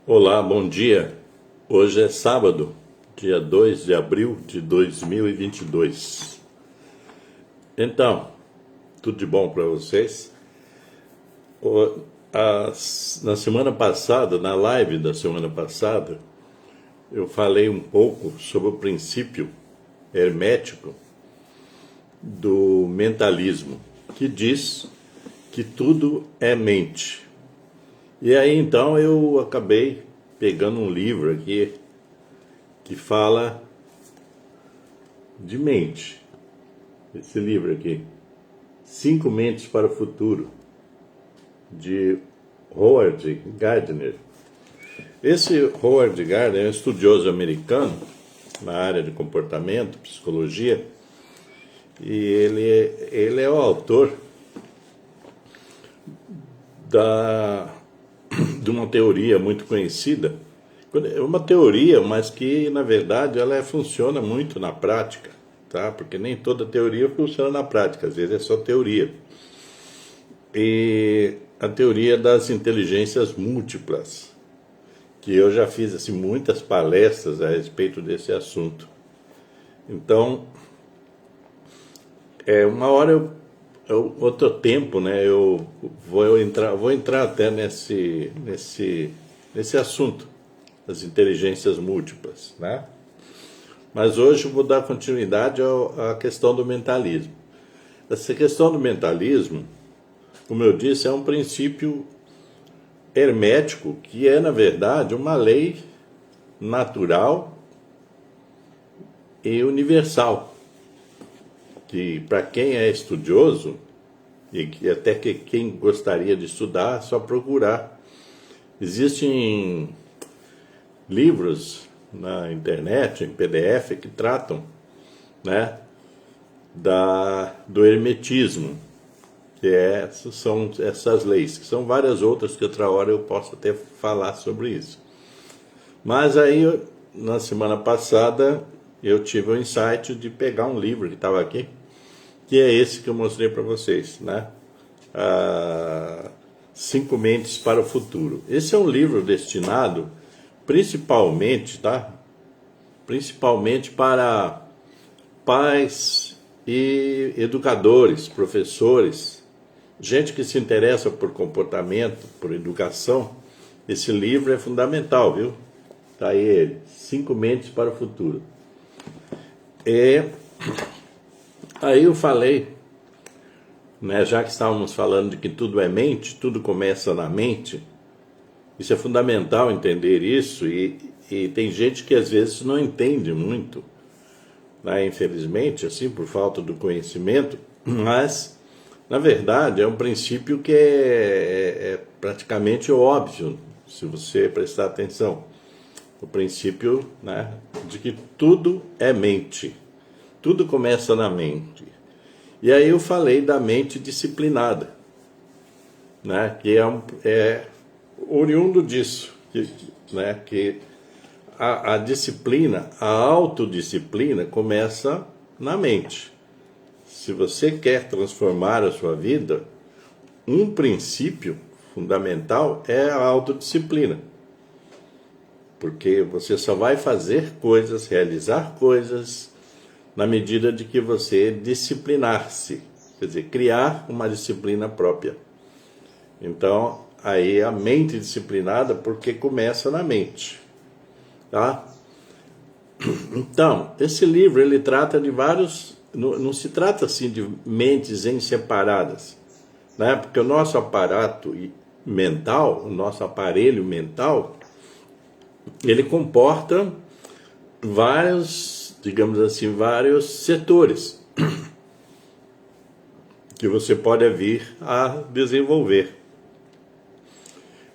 Olá, bom dia. Hoje é sábado, dia 2 de abril de 2022. Então, tudo de bom para vocês? Na semana passada, na live da semana passada, eu falei um pouco sobre o princípio hermético do mentalismo, que diz que tudo é mente. E aí então eu acabei pegando um livro aqui que fala de mente. Esse livro aqui, Cinco Mentes para o Futuro, de Howard Gardner. Esse Howard Gardner é um estudioso americano na área de comportamento, psicologia, e ele é o autor de uma teoria muito conhecida. É uma teoria, mas que na verdade ela funciona muito na prática, tá? Porque nem toda teoria funciona na prática, às vezes é só teoria. E a teoria das inteligências múltiplas, que eu já fiz assim muitas palestras a respeito desse assunto. Então, uma hora outro tempo, né? Eu vou entrar até nesse assunto das inteligências múltiplas, né? Mas hoje eu vou dar continuidade à questão do mentalismo. Essa questão do mentalismo, como eu disse, é um princípio hermético que é, na verdade, uma lei natural e universal, que para quem é estudioso, e que até que quem gostaria de estudar, é só procurar. Existem livros na internet, em PDF, que tratam, né, do hermetismo, são essas leis, que são várias outras que outra hora eu posso até falar sobre isso. Mas aí, na semana passada, eu tive o insight de pegar um livro que estava aqui, que é esse que eu mostrei para vocês, né? Cinco Mentes para o Futuro. Esse é um livro destinado principalmente, tá? Principalmente para pais e educadores, professores, gente que se interessa por comportamento, por educação. Esse livro é fundamental, viu? Tá aí ele, Cinco Mentes para o Futuro. Aí eu falei, né, já que estávamos falando de que tudo é mente, tudo começa na mente, isso é fundamental entender isso, e tem gente que às vezes não entende muito, né, infelizmente, assim, por falta do conhecimento, mas, na verdade, é um princípio que é praticamente óbvio, se você prestar atenção. O princípio, né, de que tudo é mente. Tudo começa na mente. E aí eu falei da mente disciplinada, né, que é oriundo disso, né, que a disciplina, a autodisciplina começa na mente. Se você quer transformar a sua vida, um princípio fundamental é a autodisciplina. Porque você só vai fazer coisas, realizar coisas, na medida de que você disciplinar-se, quer dizer, criar uma disciplina própria. Então, aí a mente disciplinada, porque começa na mente, tá? Então, esse livro, ele trata de vários, não se trata assim de mentes em separadas, né? Porque o nosso aparato mental, o nosso aparelho mental, ele comporta vários, digamos assim, vários setores que você pode vir a desenvolver.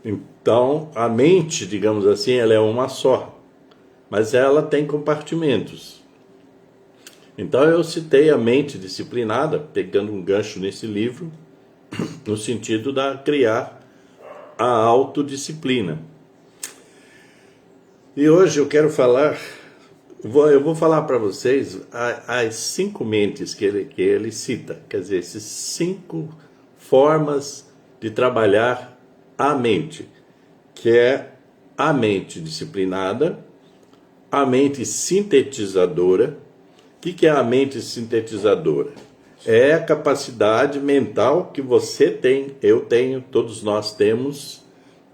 Então, a mente, digamos assim, ela é uma só, mas ela tem compartimentos. Então, eu citei a mente disciplinada, pegando um gancho nesse livro, no sentido de criar a autodisciplina. E hoje eu quero falar, eu vou falar para vocês as cinco mentes que ele cita, quer dizer, essas cinco formas de trabalhar a mente, que é a mente disciplinada, a mente sintetizadora. O que é a mente sintetizadora? É a capacidade mental que você tem, eu tenho, todos nós temos,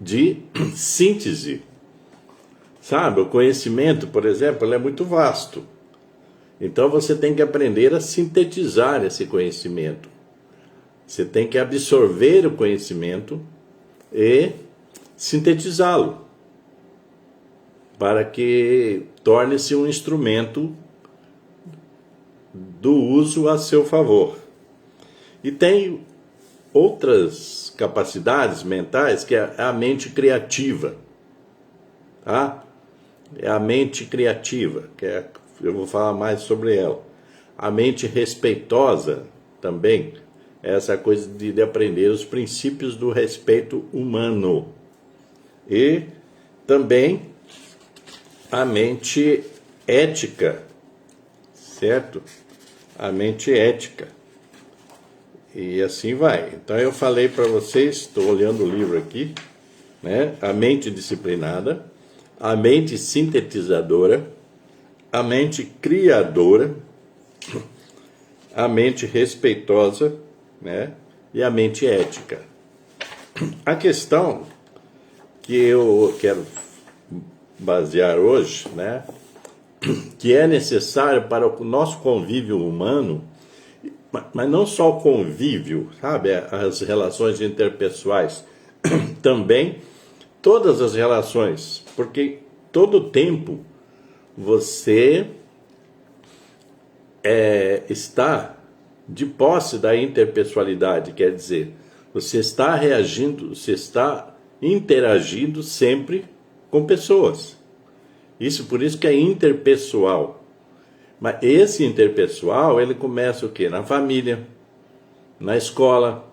de síntese. Sabe, o conhecimento, por exemplo, ele é muito vasto. Então você tem que aprender a sintetizar esse conhecimento. Você tem que absorver o conhecimento e sintetizá-lo, para que torne-se um instrumento do uso a seu favor. E tem outras capacidades mentais, que é a mente criativa. Tá? É a mente criativa, eu vou falar mais sobre ela. A mente respeitosa também, essa coisa de aprender os princípios do respeito humano. E também a mente ética, certo? A mente ética. E assim vai. Então eu falei para vocês, estou olhando o livro aqui, né? A mente disciplinada, a mente sintetizadora, a mente criadora, a mente respeitosa, né? E a mente ética. A questão que eu quero basear hoje, né? Que é necessário para o nosso convívio humano, mas não só o convívio, sabe? As relações interpessoais, também todas as relações, porque todo tempo você está de posse da interpessoalidade, quer dizer, você está reagindo, você está interagindo sempre com pessoas. Isso, por isso que é interpessoal. Mas esse interpessoal, ele começa o quê? Na família, na escola,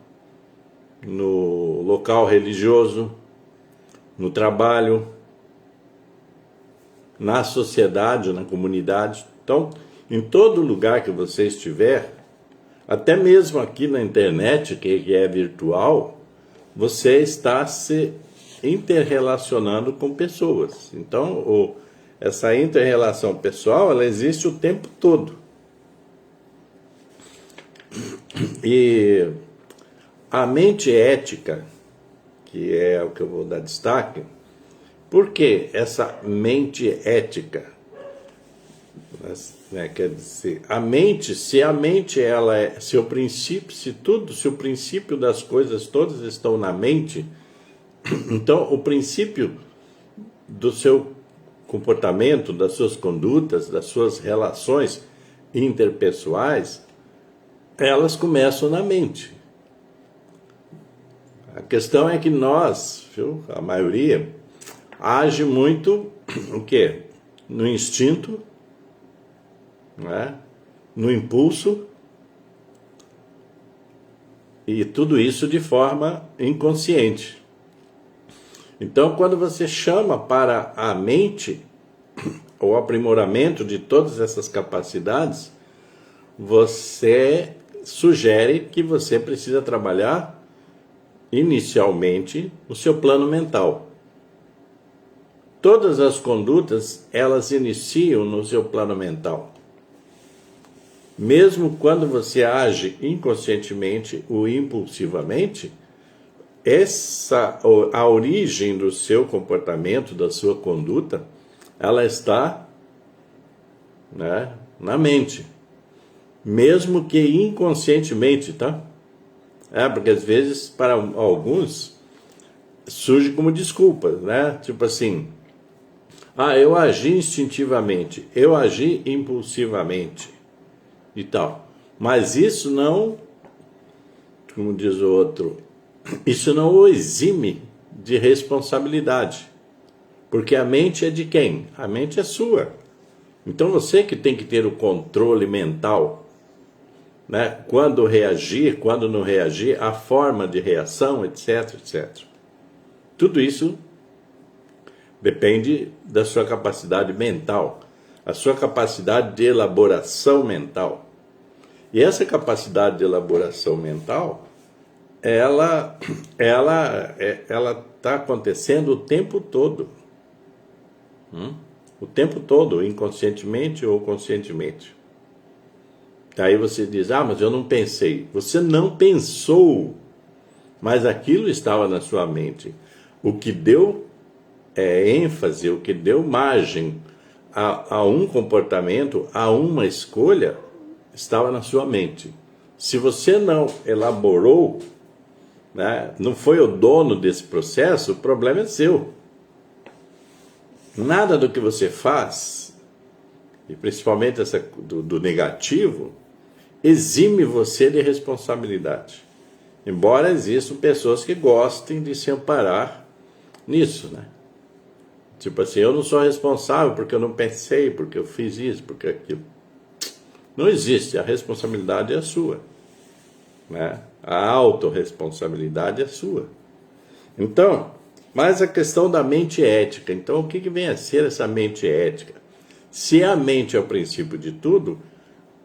no local religioso, no trabalho, na sociedade, na comunidade. Então, em todo lugar que você estiver, até mesmo aqui na internet, que é virtual, você está se interrelacionando com pessoas. Então, essa inter-relação pessoal, ela existe o tempo todo. E a mente ética, que é o que eu vou dar destaque, por que essa mente ética? Quer dizer, a mente, se a mente ela é seu princípio, se o princípio das coisas todas estão na mente, então o princípio do seu comportamento, das suas condutas, das suas relações interpessoais, elas começam na mente. A questão é que nós, a maioria, age muito o quê? No instinto, né? No impulso, e tudo isso de forma inconsciente. Então, quando você chama para a mente o aprimoramento de todas essas capacidades, você sugere que você precisa trabalhar inicialmente o seu plano mental. Todas as condutas, elas iniciam no seu plano mental. Mesmo quando você age inconscientemente ou impulsivamente, a origem do seu comportamento, da sua conduta, ela está, né, na mente. Mesmo que inconscientemente, tá? Porque às vezes, para alguns, surge como desculpa, né? Tipo assim, eu agi instintivamente, eu agi impulsivamente e tal. Mas isso não, como diz o outro, isso não o exime de responsabilidade. Porque a mente é de quem? A mente é sua. Então você que tem que ter o controle mental, né? Quando reagir, quando não reagir, a forma de reação, etc, etc. Tudo isso depende da sua capacidade mental, a sua capacidade de elaboração mental. E essa capacidade de elaboração mental, ela está acontecendo o tempo todo. O tempo todo, inconscientemente ou conscientemente. Aí você diz, mas eu não pensei. Você não pensou, mas aquilo estava na sua mente. O que deu ênfase, o que deu margem a um comportamento, a uma escolha, estava na sua mente. Se você não elaborou, né, não foi o dono desse processo, o problema é seu. Nada do que você faz, e principalmente essa do negativo, exime você de responsabilidade. Embora existam pessoas que gostem de se amparar nisso, né? Tipo assim, eu não sou responsável porque eu não pensei, porque eu fiz isso, porque aquilo. Não existe, a responsabilidade é sua, né? A autorresponsabilidade é sua. Então, mas a questão da mente ética. Então, o que vem a ser essa mente ética? Se a mente é o princípio de tudo,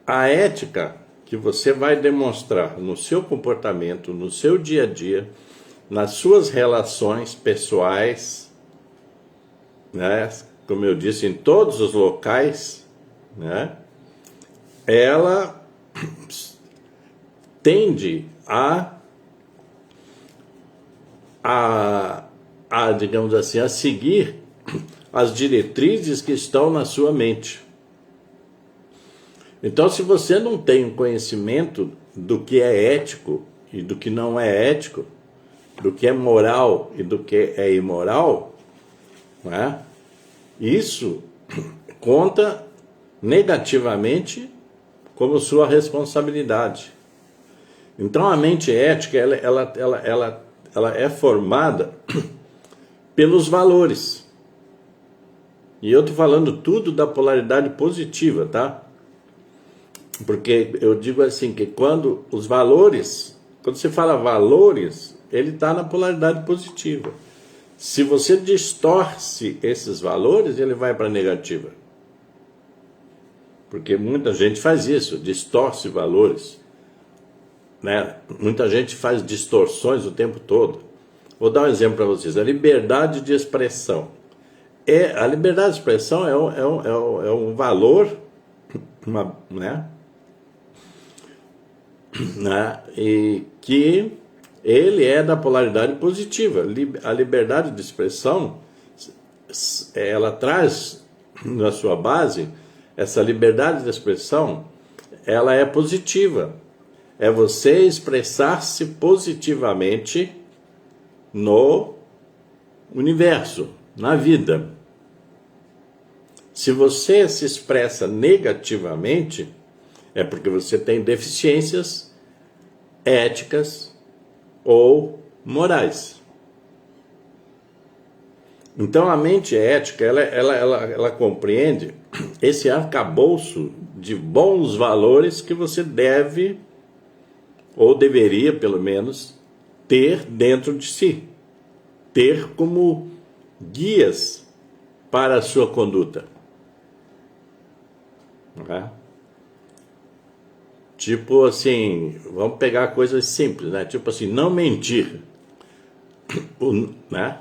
a ética que você vai demonstrar no seu comportamento, no seu dia a dia, nas suas relações pessoais, né? Como eu disse, em todos os locais, né? Ela tende digamos assim, a seguir as diretrizes que estão na sua mente. Então, se você não tem um conhecimento do que é ético e do que não é ético, do que é moral e do que é imoral, né? Isso conta negativamente como sua responsabilidade. Então, a mente ética, ela é formada pelos valores. E eu estou falando tudo da polaridade positiva, tá? Porque eu digo assim, que quando os valores, quando você fala valores, ele está na polaridade positiva. Se você distorce esses valores, ele vai para a negativa. Porque muita gente faz isso, distorce valores, né? Muita gente faz distorções o tempo todo. Vou dar um exemplo para vocês. A liberdade de expressão. A liberdade de expressão é um valor, né? E que ele é da polaridade positiva. A liberdade de expressão, ela traz na sua base, essa liberdade de expressão, ela é positiva. É você expressar-se positivamente no universo, na vida. Se você se expressa negativamente, é porque você tem deficiências éticas ou morais. Então a mente ética, ela compreende esse arcabouço de bons valores que você deve, ou deveria pelo menos, ter dentro de si. Ter como guias para a sua conduta. Né? Tipo assim, vamos pegar coisas simples, né? Tipo assim, não mentir. Né?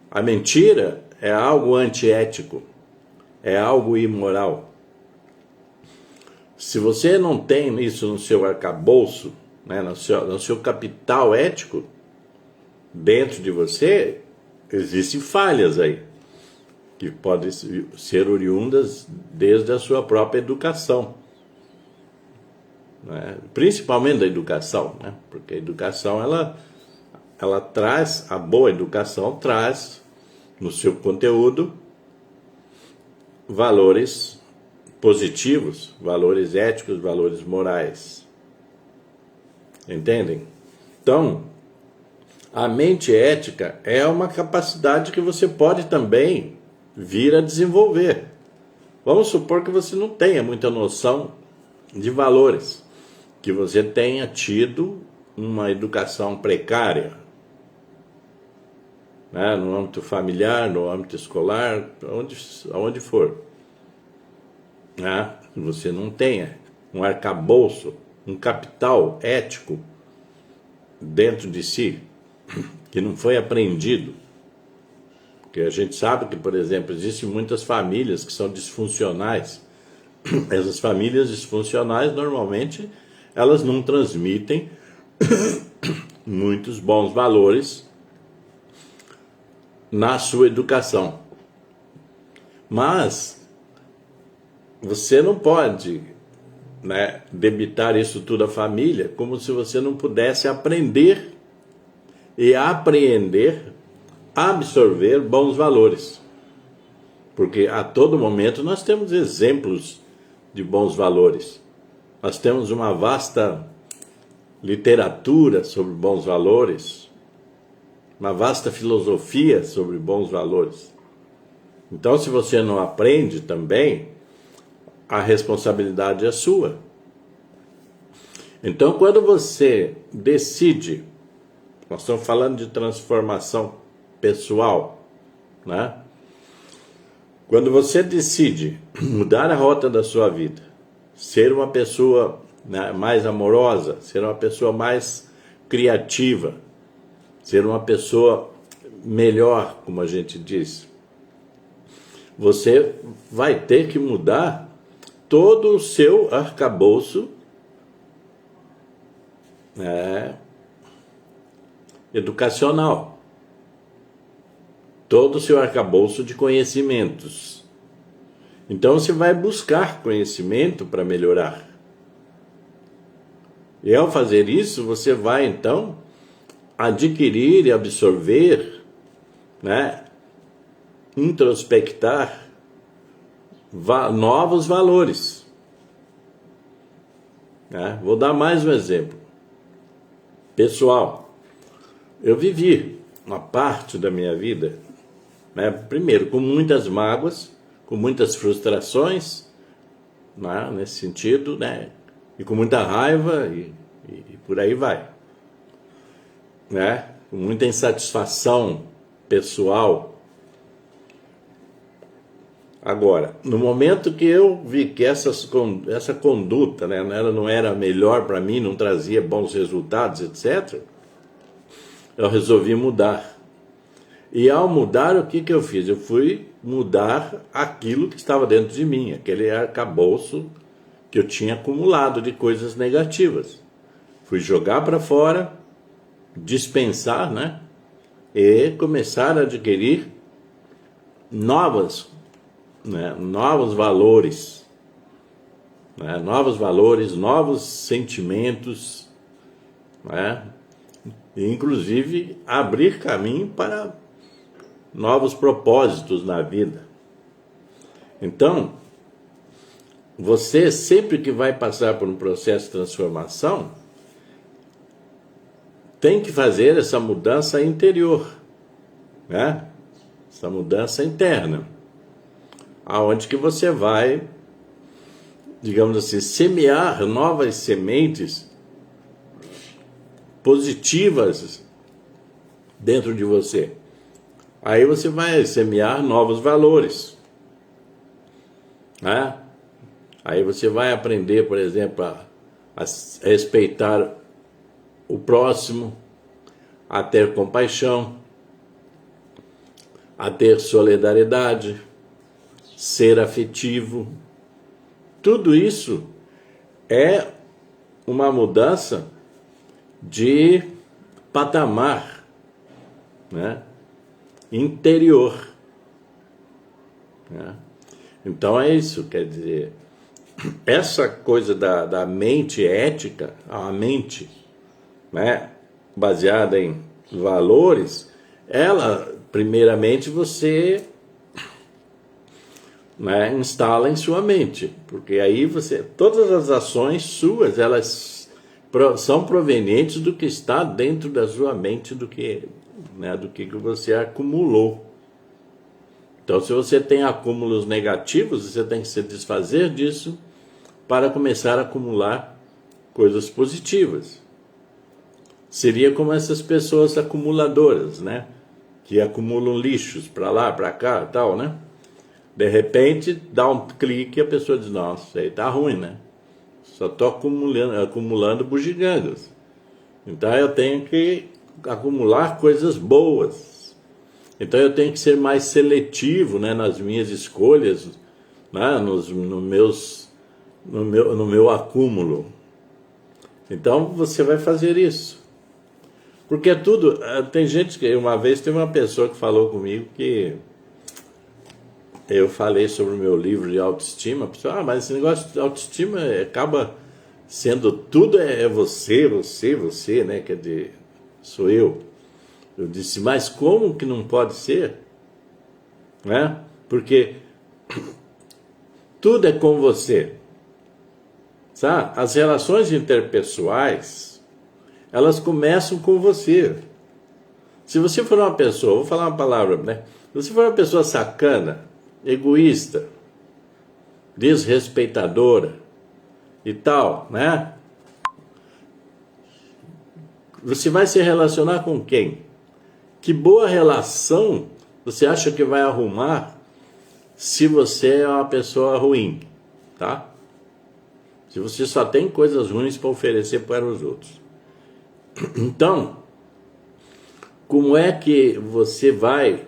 A mentira é algo antiético, é algo imoral. Se você não tem isso no seu arcabouço, né, no seu capital ético, dentro de você, existem falhas aí, que podem ser oriundas desde a sua própria educação. Né? Principalmente da educação, né? Porque a educação, ela traz, a boa educação traz no seu conteúdo valores positivos, valores éticos, valores morais. Entendem? Então, a mente ética é uma capacidade que você pode também vir a desenvolver. Vamos supor que você não tenha muita noção de valores, que você tenha tido uma educação precária, né, no âmbito familiar, no âmbito escolar, aonde for. Né, que você não tenha um arcabouço, um capital ético dentro de si, que não foi aprendido, Porque a gente sabe que, por exemplo, existem muitas famílias que são disfuncionais. Essas famílias disfuncionais, normalmente, elas não transmitem muitos bons valores na sua educação. Mas você não pode, né, debitar isso tudo à família como se você não pudesse aprender e apreender, absorver bons valores. Porque a todo momento nós temos exemplos de bons valores. Nós temos uma vasta literatura sobre bons valores, uma vasta filosofia sobre bons valores. Então, se você não aprende também, a responsabilidade é sua. Então, quando você decide, nós estamos falando de transformação pessoal, né? Quando você decide mudar a rota da sua vida, ser uma pessoa, né, mais amorosa, ser uma pessoa mais criativa, ser uma pessoa melhor, como a gente diz, você vai ter que mudar todo o seu arcabouço, né, educacional, todo o seu arcabouço de conhecimentos. Então você vai buscar conhecimento para melhorar. E ao fazer isso, você vai então adquirir e absorver, né, introspectar novos valores. Né? Vou dar mais um exemplo. Pessoal, eu vivi uma parte da minha vida, né, primeiro com muitas mágoas, com muitas frustrações, né, nesse sentido, né, e com muita raiva e por aí vai, né, com muita insatisfação pessoal. Agora, no momento que eu vi que essa conduta, né, ela não era melhor para mim, não trazia bons resultados, etc., eu resolvi mudar. E ao mudar, o que eu fiz? Eu fui mudar aquilo que estava dentro de mim, aquele arcabouço que eu tinha acumulado de coisas negativas. Fui jogar para fora, dispensar, né? E começar a adquirir novos valores, né? Novos valores, novos sentimentos, né? E, inclusive, abrir caminho para novos propósitos na vida. Então, você sempre que vai passar por um processo de transformação, tem que fazer essa mudança interior, né? Essa mudança interna, aonde que você vai, digamos assim, semear novas sementes positivas dentro de você. Aí você vai semear novos valores, né? Aí você vai aprender, por exemplo, a respeitar o próximo, a ter compaixão, a ter solidariedade, ser afetivo. Tudo isso é uma mudança de patamar, né, interior, né? Então é isso, quer dizer, essa coisa da mente ética, a mente, né, baseada em valores, ela, primeiramente, você, né, instala em sua mente, porque aí todas as ações suas, elas são provenientes do que está dentro da sua mente, do que você acumulou. Então, se você tem acúmulos negativos, você tem que se desfazer disso para começar a acumular coisas positivas. Seria como essas pessoas acumuladoras, né? Que acumulam lixos para lá, para cá e tal, né? De repente, dá um clique e a pessoa diz, nossa, isso aí tá ruim, né? Só estou acumulando bugigangas. Então eu tenho que acumular coisas boas. Então eu tenho que ser mais seletivo, né, nas minhas escolhas, né, no meu acúmulo. Então você vai fazer isso. Porque é tudo. Tem gente que. Uma vez teve uma pessoa que falou comigo que eu falei sobre o meu livro de autoestima. A pessoa, mas esse negócio de autoestima acaba sendo tudo você, né? Quer dizer, sou eu. Eu disse, mas como que não pode ser? Né? Porque tudo é com você. Sabe? As relações interpessoais, elas começam com você. Se você for uma pessoa, vou falar uma palavra, né? Se você for uma pessoa sacana, egoísta, desrespeitadora e tal, né? Você vai se relacionar com quem? Que boa relação você acha que vai arrumar se você é uma pessoa ruim, tá? Se você só tem coisas ruins para oferecer para os outros. Então, como é que você vai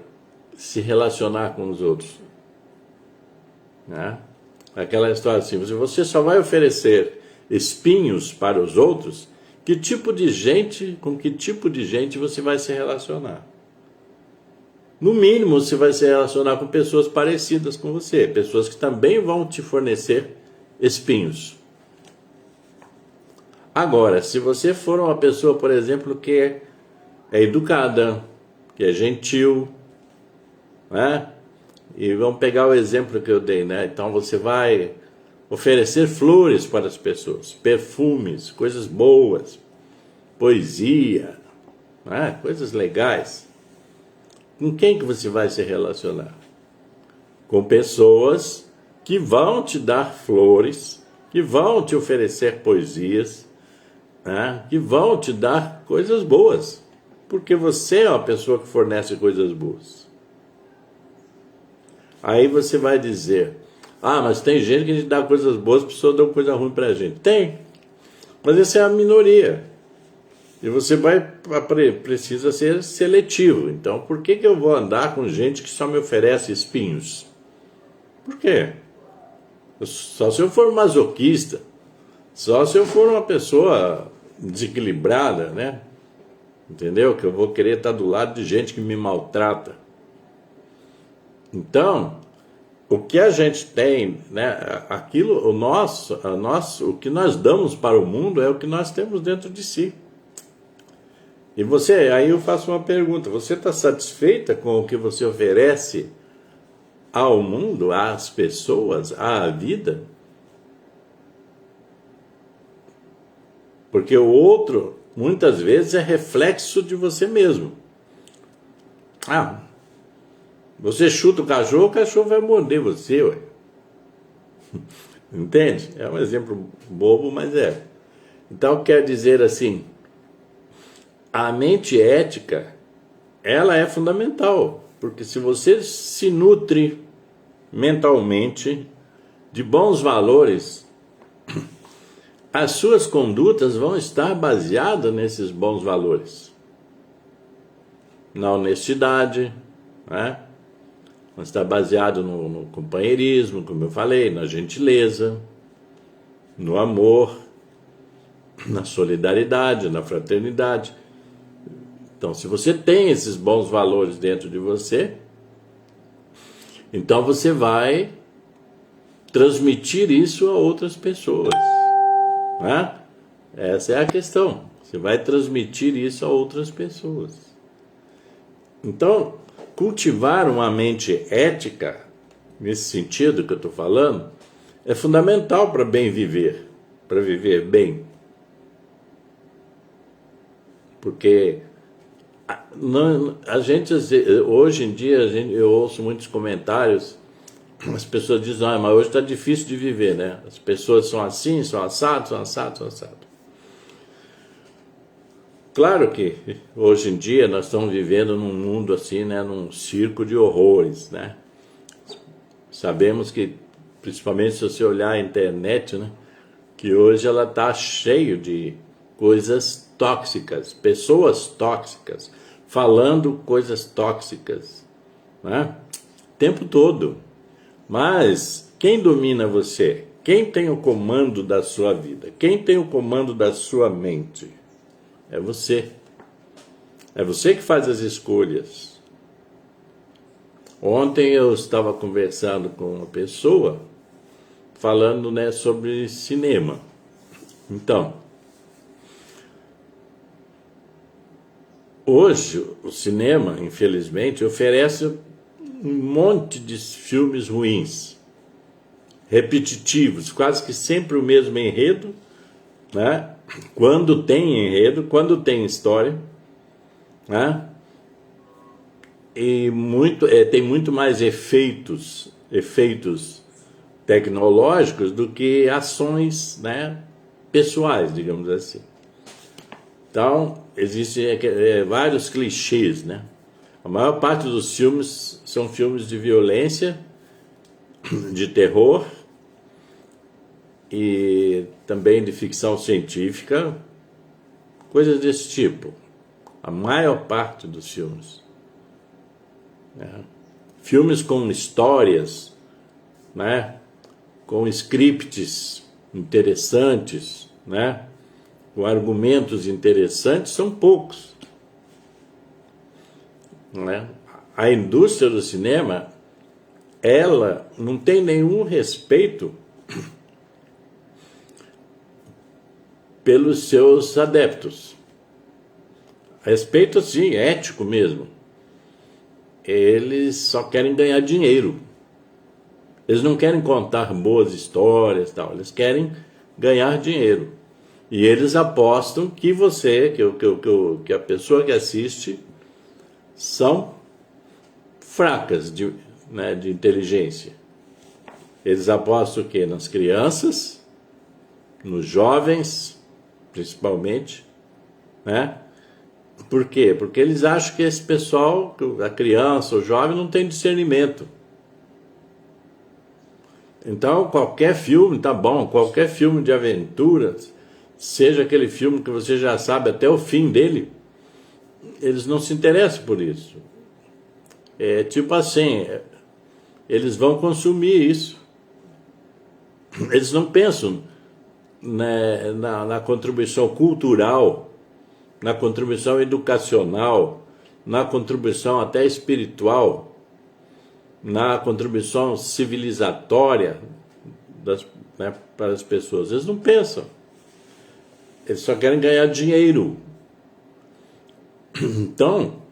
se relacionar com os outros? Né? Aquela história assim, você só vai oferecer espinhos para os outros, com que tipo de gente você vai se relacionar? No mínimo, você vai se relacionar com pessoas parecidas com você, pessoas que também vão te fornecer espinhos. Agora, se você for uma pessoa, por exemplo, que é educada, que é gentil, né? E vamos pegar o exemplo que eu dei, né? Então você vai oferecer flores para as pessoas, perfumes, coisas boas, poesia, né? Coisas legais. Com quem que você vai se relacionar? Com pessoas que vão te dar flores, que vão te oferecer poesias, né? Que vão te dar coisas boas, porque você é uma pessoa que fornece coisas boas. Aí você vai dizer, mas tem gente que a gente dá coisas boas, as pessoas dão coisa ruim pra gente. Tem, mas essa é a minoria. E você precisa ser seletivo. Então, por que eu vou andar com gente que só me oferece espinhos? Por quê? Só se eu for masoquista, só se eu for uma pessoa desequilibrada, né? Entendeu? Que eu vou querer estar do lado de gente que me maltrata. Então, o que a gente tem, né? O que nós damos para o mundo é o que nós temos dentro de si. E aí eu faço uma pergunta, você está satisfeita com o que você oferece ao mundo, às pessoas, à vida? Porque o outro, muitas vezes, é reflexo de você mesmo. Você chuta o cachorro vai morder você, ué. Entende? É um exemplo bobo, mas é. Então, quer dizer assim, a mente ética, ela é fundamental, porque se você se nutre mentalmente de bons valores, as suas condutas vão estar baseadas nesses bons valores. Na honestidade, né? Vão estar baseado no companheirismo, como eu falei, na gentileza, no amor, na solidariedade, na fraternidade. Então, se você tem esses bons valores dentro de você, então você vai transmitir isso a outras pessoas, né? Essa é a questão. Você vai transmitir isso a outras pessoas. Então, cultivar uma mente ética, nesse sentido que eu estou falando, é fundamental para bem viver, para viver bem. Porque hoje em dia eu ouço muitos comentários, as pessoas dizem, mas hoje está difícil de viver, né? As pessoas são assim, são assados, são assados, são assados. Claro que hoje em dia nós estamos vivendo num mundo assim, né? Num circo de horrores, né? Sabemos que, principalmente se você olhar a internet, né? Que hoje ela está cheio de coisas tóxicas, pessoas tóxicas, falando coisas tóxicas, né? O tempo todo. Mas quem domina você? Quem tem o comando da sua vida? Quem tem o comando da sua mente? É você. É você que faz as escolhas. Ontem eu estava conversando com uma pessoa falando, né, sobre cinema. Então, hoje o cinema, infelizmente, oferece um monte de filmes ruins, repetitivos, quase que sempre o mesmo enredo, né? Quando tem enredo, quando tem história, né? E tem muito mais efeitos tecnológicos do que ações, né, pessoais, digamos assim. Então, existem vários clichês, né? A maior parte dos filmes são filmes de violência, de terror e também de ficção científica, coisas desse tipo. A maior parte dos filmes. Né? Filmes com histórias, né? Com scripts interessantes, né? Com argumentos interessantes, são poucos. Né? A indústria do cinema, ela não tem nenhum respeito pelos seus adeptos. Respeito, sim, ético mesmo. Eles só querem ganhar dinheiro. Eles não querem contar boas histórias, tal. Eles querem ganhar dinheiro. E eles apostam que que a pessoa que assiste são fracas né, de inteligência. Eles apostam o quê? Nas crianças, nos jovens, principalmente, né? Por quê? Porque eles acham que esse pessoal, a criança, o jovem, não tem discernimento. Então, qualquer filme, tá bom, qualquer filme de aventuras, seja aquele filme que você já sabe até o fim dele, eles não se interessam por isso. É tipo assim, eles vão consumir isso. Eles não pensam, né, na contribuição cultural, na contribuição educacional, na contribuição até espiritual, na contribuição civilizatória né, para as pessoas. Eles não pensam. Eles só querem ganhar dinheiro. Então,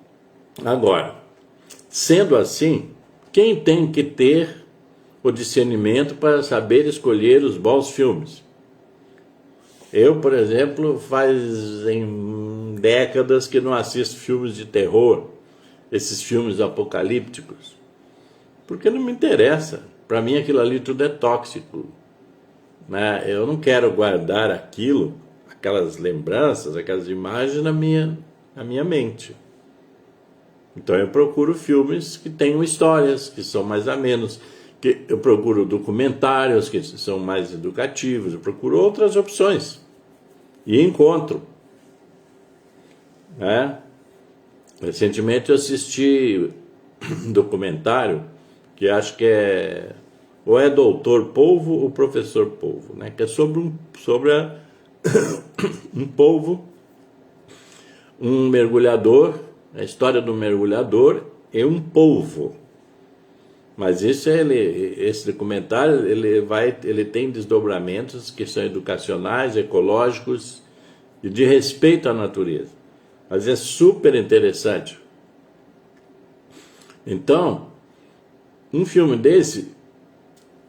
agora, sendo assim, quem tem que ter o discernimento para saber escolher os bons filmes? Eu, por exemplo, fazem décadas que não assisto filmes de terror, esses filmes apocalípticos, porque não me interessa. Para mim aquilo ali tudo é tóxico, né? Eu não quero guardar aquilo, aquelas lembranças, aquelas imagens na minha mente. Então eu procuro filmes que tenham histórias, que são mais amenos, que eu procuro documentários que são mais educativos, eu procuro outras opções e encontro, né? Recentemente eu assisti um documentário que acho que ou é Doutor Polvo ou Professor Polvo, né? Que é sobre um polvo, um mergulhador, a história do mergulhador e um polvo. Mas esse documentário ele tem desdobramentos que são educacionais, ecológicos e de respeito à natureza. Mas é super interessante. Então, um filme desse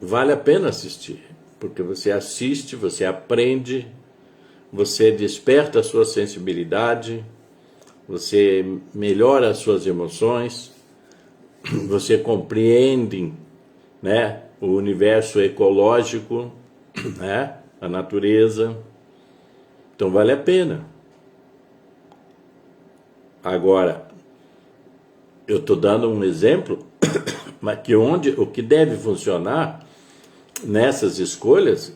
vale a pena assistir, porque você assiste, você aprende, você desperta a sua sensibilidade, você melhora as suas emoções, você compreende, né, o universo ecológico, né, a natureza. Então vale a pena. Agora, eu estou dando um exemplo, mas que o que deve funcionar nessas escolhas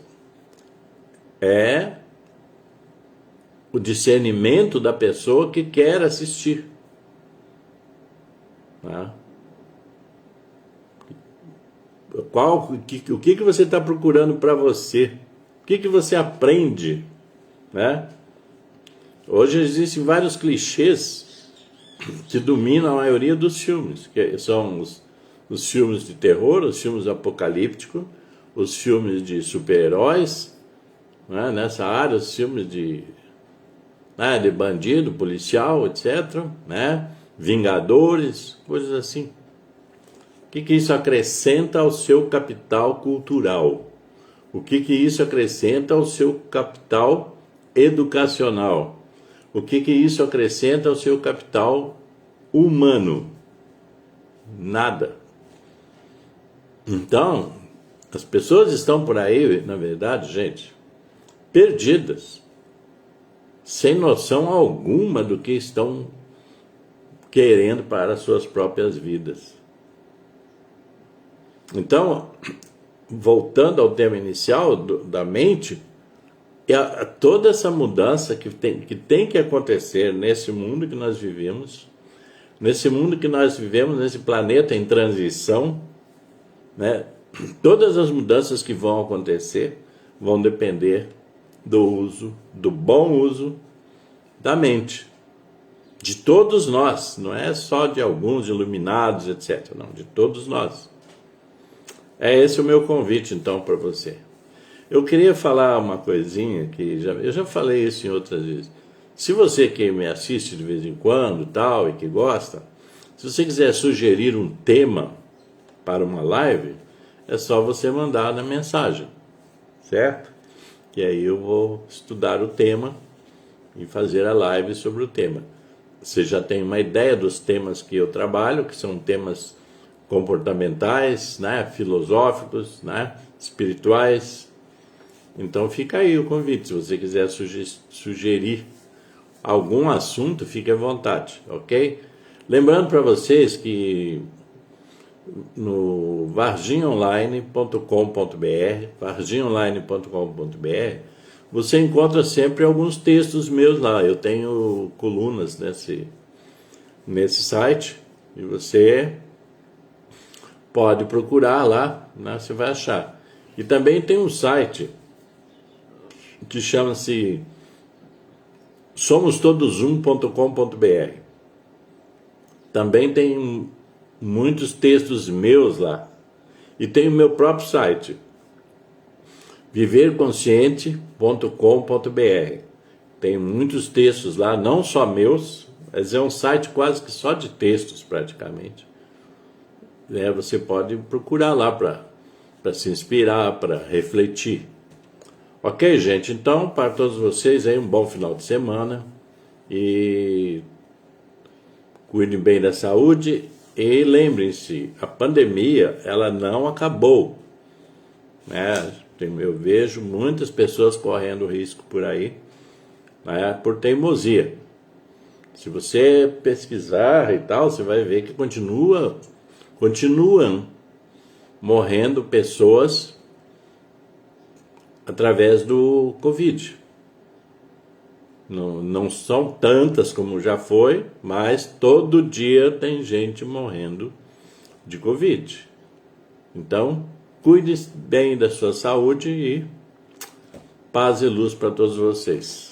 é o discernimento da pessoa que quer assistir. né? O que você está procurando para você? O que você aprende, né? Hoje existem vários clichês que dominam a maioria dos filmes, que são os filmes de terror, os filmes apocalípticos, os filmes de super-heróis, né? Nessa área, os filmes de bandido, policial, etc., né? Vingadores, coisas assim. O que isso acrescenta ao seu capital cultural? O que isso acrescenta ao seu capital educacional? O que isso acrescenta ao seu capital humano? Nada. Então, as pessoas estão por aí, na verdade, gente, perdidas, sem noção alguma do que estão querendo para as suas próprias vidas. Então, voltando ao tema inicial da mente, toda essa mudança que tem que acontecer nesse mundo que nós vivemos, nesse planeta em transição, né? Todas as mudanças que vão acontecer vão depender do bom uso da mente. De todos nós, não é só de alguns iluminados, etc. Não, de todos nós. É esse o meu convite, então, para você. Eu queria falar uma coisinha que eu já falei isso em outras vezes. Se você que me assiste de vez em quando, tal, e que gosta, se você quiser sugerir um tema para uma live, é só você mandar na mensagem, certo? E aí eu vou estudar o tema e fazer a live sobre o tema. Você já tem uma ideia dos temas que eu trabalho, que são temas comportamentais, né, filosóficos, né, espirituais. Então fica aí o convite. Se você quiser sugerir algum assunto, fique à vontade, ok? Lembrando para vocês que no varginonline.com.br, você encontra sempre alguns textos meus lá. Eu tenho colunas nesse site e você pode procurar lá, né, você vai achar. E também tem um site que chama-se somostodosum.com.br. Também tem muitos textos meus lá. E tem o meu próprio site, viverconsciente.com.br. Tem muitos textos lá, não só meus, mas é um site quase que só de textos praticamente. Você pode procurar lá para se inspirar, para refletir. Ok, gente? Então, para todos vocês aí, um bom final de semana e cuidem bem da saúde e lembrem-se, a pandemia, ela não acabou, né? Eu vejo muitas pessoas correndo risco por aí, né, por teimosia. Se você pesquisar e tal, você vai ver que continuam morrendo pessoas através do Covid. Não são tantas como já foi, mas todo dia tem gente morrendo de Covid. Então, cuide bem da sua saúde e paz e luz para todos vocês.